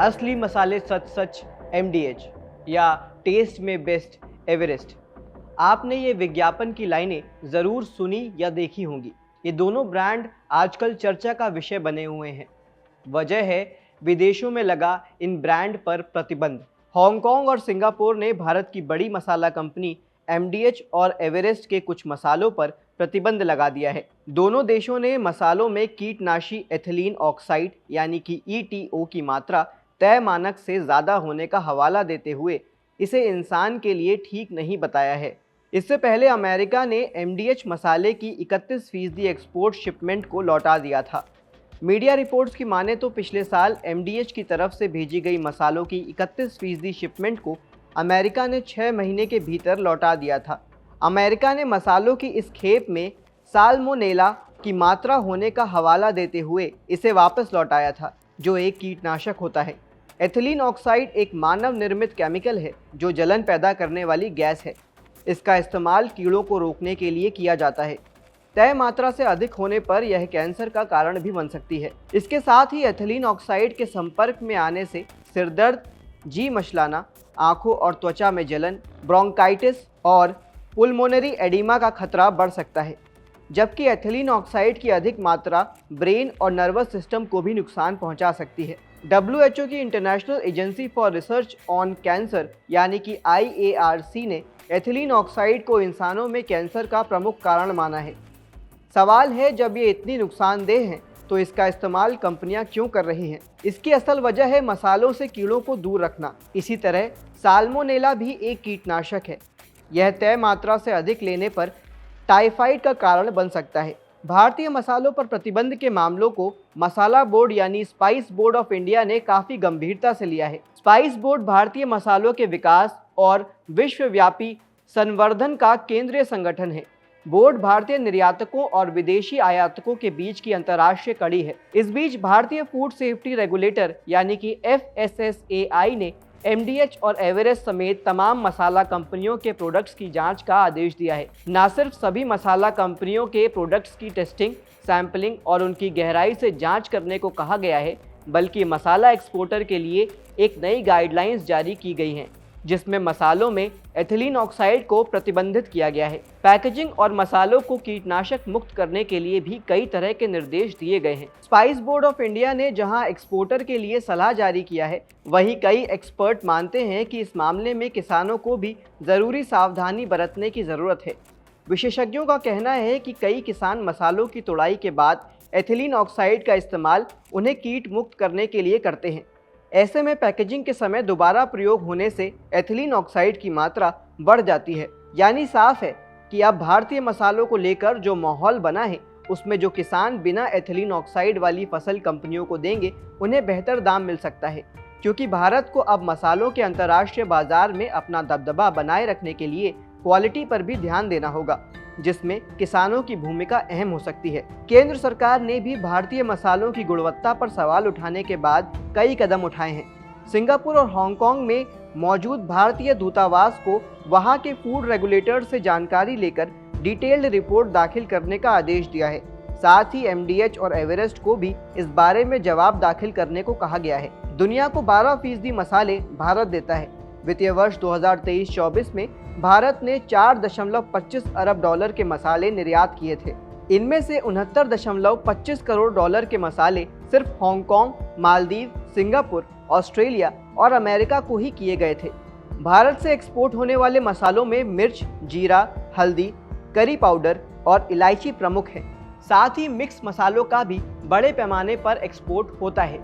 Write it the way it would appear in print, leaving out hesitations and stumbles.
असली मसाले सच सच एमडीएच या टेस्ट में बेस्ट एवरेस्ट। आपने ये विज्ञापन की लाइनें ज़रूर सुनी या देखी होंगी। ये दोनों ब्रांड आजकल चर्चा का विषय बने हुए हैं। वजह है विदेशों में लगा इन ब्रांड पर प्रतिबंध। हांगकांग और सिंगापुर ने भारत की बड़ी मसाला कंपनी एमडीएच और एवरेस्ट के कुछ मसालों पर प्रतिबंध लगा दिया है। दोनों देशों ने मसालों में कीटनाशी एथिलीन ऑक्साइड यानी कि ईटीओ की मात्रा तय मानक से ज़्यादा होने का हवाला देते हुए इसे इंसान के लिए ठीक नहीं बताया है। इससे पहले अमेरिका ने एमडीएच मसाले की 31% एक्सपोर्ट शिपमेंट को लौटा दिया था। मीडिया रिपोर्ट्स की माने तो पिछले साल एमडीएच की तरफ से भेजी गई मसालों की 31% शिपमेंट को अमेरिका ने 6 महीने के भीतर लौटा दिया था। अमेरिका ने मसालों की इस खेप में साल्मोनेला की मात्रा होने का हवाला देते हुए इसे वापस लौटाया था, जो एक कीटनाशक होता है। एथिलीन ऑक्साइड एक मानव निर्मित केमिकल है जो जलन पैदा करने वाली गैस है। इसका इस्तेमाल कीड़ों को रोकने के लिए किया जाता है। तय मात्रा से अधिक होने पर यह कैंसर का कारण भी बन सकती है। इसके साथ ही एथिलीन ऑक्साइड के संपर्क में आने से सिरदर्द, जी मचलाना, आंखों और त्वचा में जलन, ब्रोंकाइटिस और पुल्मोनरी एडिमा का खतरा बढ़ सकता है। जबकि एथिलीन ऑक्साइड की अधिक मात्रा ब्रेन और नर्वस सिस्टम को भी नुकसान पहुंचा सकती है। WHO की international agency for research on cancer यानी कि IARC ने एथिलीन ऑक्साइड को इंसानों में कैंसर का प्रमुख कारण माना है। सवाल है, जब ये इतनी नुकसानदेह है तो इसका इस्तेमाल कंपनियां क्यों कर रही हैं? इसकी असल वजह है मसालों से कीड़ों को दूर रखना। इसी तरह साल्मोनेला भी एक कीटनाशक है। यह तय मात्रा से अधिक लेने पर टाइफाइड का कारण बन सकता है। भारतीय मसालों पर प्रतिबंध के मामलों को मसाला बोर्ड यानी स्पाइस बोर्ड ऑफ इंडिया ने काफ़ी गंभीरता से लिया है। स्पाइस बोर्ड भारतीय मसालों के विकास और विश्वव्यापी संवर्धन का केंद्रीय संगठन है। बोर्ड भारतीय निर्यातकों और विदेशी आयातकों के बीच की अंतर्राष्ट्रीय कड़ी है। इस बीच भारतीय फूड सेफ्टी रेगुलेटर यानी कि FSSAI ने एमडीएच और एवरेस्ट समेत तमाम मसाला कंपनियों के प्रोडक्ट्स की जांच का आदेश दिया है। न सिर्फ सभी मसाला कंपनियों के प्रोडक्ट्स की टेस्टिंग, सैंपलिंग और उनकी गहराई से जांच करने को कहा गया है, बल्कि मसाला एक्सपोर्टर के लिए एक नई गाइडलाइंस जारी की गई हैं, जिसमें मसालों में एथिलीन ऑक्साइड को प्रतिबंधित किया गया है। पैकेजिंग और मसालों को कीटनाशक मुक्त करने के लिए भी कई तरह के निर्देश दिए गए हैं। स्पाइस बोर्ड ऑफ इंडिया ने जहां एक्सपोर्टर के लिए सलाह जारी किया है, वहीं कई एक्सपर्ट मानते हैं कि इस मामले में किसानों को भी ज़रूरी सावधानी बरतने की ज़रूरत है। विशेषज्ञों का कहना है कि कई किसान मसालों की तुड़ाई के बाद एथिलीन ऑक्साइड का इस्तेमाल उन्हें कीट मुक्त करने के लिए करते हैं। ऐसे में पैकेजिंग के समय दोबारा प्रयोग होने से एथिलीन ऑक्साइड की मात्रा बढ़ जाती है। यानी साफ है कि अब भारतीय मसालों को लेकर जो माहौल बना है, उसमें जो किसान बिना एथिलीन ऑक्साइड वाली फसल कंपनियों को देंगे, उन्हें बेहतर दाम मिल सकता है, क्योंकि भारत को अब मसालों के अंतर्राष्ट्रीय बाजार में अपना दबदबा बनाए रखने के लिए क्वालिटी पर भी ध्यान देना होगा, जिसमें किसानों की भूमिका अहम हो सकती है। केंद्र सरकार ने भी भारतीय मसालों की गुणवत्ता पर सवाल उठाने के बाद कई कदम उठाए हैं। सिंगापुर और हांगकांग में मौजूद भारतीय दूतावास को वहां के फूड रेगुलेटर से जानकारी लेकर डिटेल्ड रिपोर्ट दाखिल करने का आदेश दिया है। साथ ही एमडीएच और एवरेस्ट को भी इस बारे में जवाब दाखिल करने को कहा गया है। दुनिया को 12% मसाले भारत देता है। वित्तीय वर्ष 2023-24 में भारत ने $4.25 अरब के मसाले निर्यात किए थे। इनमें से $69.25 करोड़ के मसाले सिर्फ हांगकांग, मालदीव, सिंगापुर, ऑस्ट्रेलिया और अमेरिका को ही किए गए थे। भारत से एक्सपोर्ट होने वाले मसालों में मिर्च, जीरा, हल्दी, करी पाउडर और इलायची प्रमुख हैं। साथ ही मिक्स मसालों का भी बड़े पैमाने पर एक्सपोर्ट होता है।